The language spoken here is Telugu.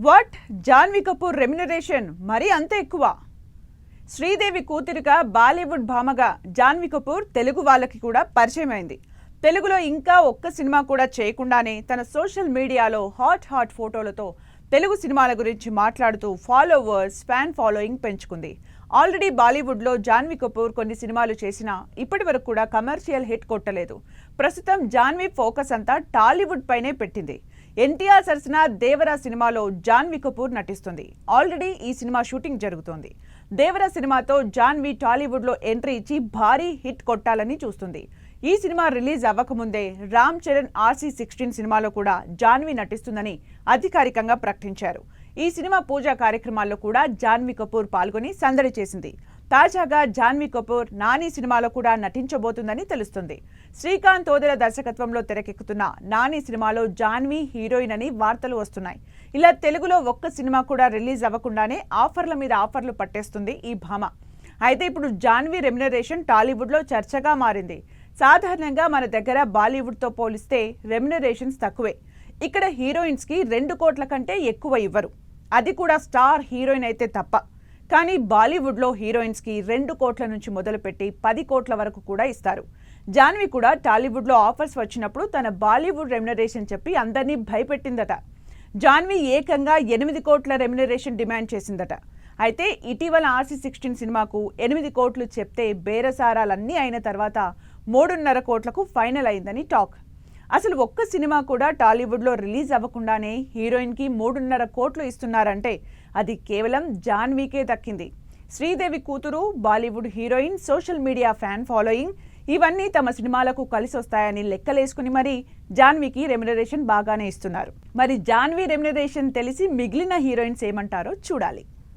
వాట్ జాన్వీ కపూర్ రెమ్యునరేషన్ మరీ అంత ఎక్కువ. శ్రీదేవి కూతురుగా బాలీవుడ్ భామగా జాన్వీ కపూర్ తెలుగు వాళ్ళకి కూడా పరిచయం అయింది. తెలుగులో ఇంకా ఒక్క సినిమా కూడా చేయకుండానే తన సోషల్ మీడియాలో హాట్ ఫోటోలతో తెలుగు సినిమాల గురించి మాట్లాడుతూ ఫాలోవర్స్ ఫ్యాన్ ఫాలోయింగ్ పెంచుకుంది. ఆల్రెడీ బాలీవుడ్లో జాన్వీ కపూర్ కొన్ని సినిమాలు చేసినా ఇప్పటి వరకు కూడా కమర్షియల్ హిట్ కొట్టలేదు. ప్రస్తుతం జాన్వీ ఫోకస్ అంతా టాలీవుడ్ పైనే పెట్టింది. ఎన్టీఆర్ సరసన దేవరా సినిమాలో జాన్వీ కపూర్ నటిస్తుంది. ఆల్రెడీ ఈ సినిమా షూటింగ్ జరుగుతోంది. దేవరా సినిమాతో జాన్వీ టాలీవుడ్లో ఎంట్రీ ఇచ్చి భారీ హిట్ కొట్టాలని చూస్తుంది. ఈ సినిమా రిలీజ్ అవ్వకముందే రామ్ చరణ్ RC16 సినిమాలో కూడా జాన్వీ నటిస్తుందని అధికారికంగా ప్రకటించారు. ఈ సినిమా పూజా కార్యక్రమాల్లో కూడా జాన్వీ కపూర్ పాల్గొని సందడి చేసింది. తాజాగా జాన్వీ కపూర్ నాని సినిమాలో కూడా నటించబోతుందని తెలుస్తుంది. శ్రీకాంత్ ఓదెల దర్శకత్వంలో తెరకెక్కుతున్న నాని సినిమాలో జాన్వీ హీరోయిన్ అని వార్తలు వస్తున్నాయి. ఇలా తెలుగులో ఒక్క సినిమా కూడా రిలీజ్ అవ్వకుండానే ఆఫర్ల మీద ఆఫర్లు పట్టేస్తుంది ఈ భామ. అయితే ఇప్పుడు జాన్వీ రెమ్యునరేషన్ టాలీవుడ్లో చర్చగా మారింది. సాధారణంగా మన దగ్గర బాలీవుడ్తో పోలిస్తే రెమ్యునరేషన్స్ తక్కువే. ఇక్కడ హీరోయిన్స్కి 2 కోట్ల కంటే ఎక్కువ ఇవ్వరు, అది కూడా స్టార్ హీరోయిన్ అయితే తప్ప. కానీ బాలీవుడ్లో హీరోయిన్స్కి 2 కోట్ల నుంచి మొదలుపెట్టి 10 కోట్ల వరకు కూడా ఇస్తారు. జాన్వీ కూడా టాలీవుడ్లో ఆఫర్స్ వచ్చినప్పుడు తన బాలీవుడ్ రెమ్యునరేషన్ చెప్పి అందరినీ భయపెట్టిందట. జాన్వీ ఏకంగా 8 కోట్ల రెమ్యునరేషన్ డిమాండ్ చేసిందట. అయితే ఇటీవల RC16 సినిమాకు 8 కోట్లు చెప్తే బేరసారాలన్నీ అయిన తర్వాత 3.5 కోట్లకు ఫైనల్ అయిందని టాక్. అసలు ఒక్క సినిమా కూడా టాలీవుడ్లో రిలీజ్ అవ్వకుండానే హీరోయిన్కి 3.5 కోట్లు ఇస్తున్నారంటే అది కేవలం జాన్వీకే దక్కింది. శ్రీదేవి కూతురు, Bollywood heroine, social media fan following ఇవన్నీ తమ సినిమాలకు కలిసొస్తాయని లెక్కలేసుకుని మరీ జాన్వీకి రెమ్యునరేషన్ బాగానే ఇస్తున్నారు. మరి జాన్వీ రెమ్యునరేషన్ తెలిసి మిగిలిన హీరోయిన్స్ ఏమంటారో చూడాలి.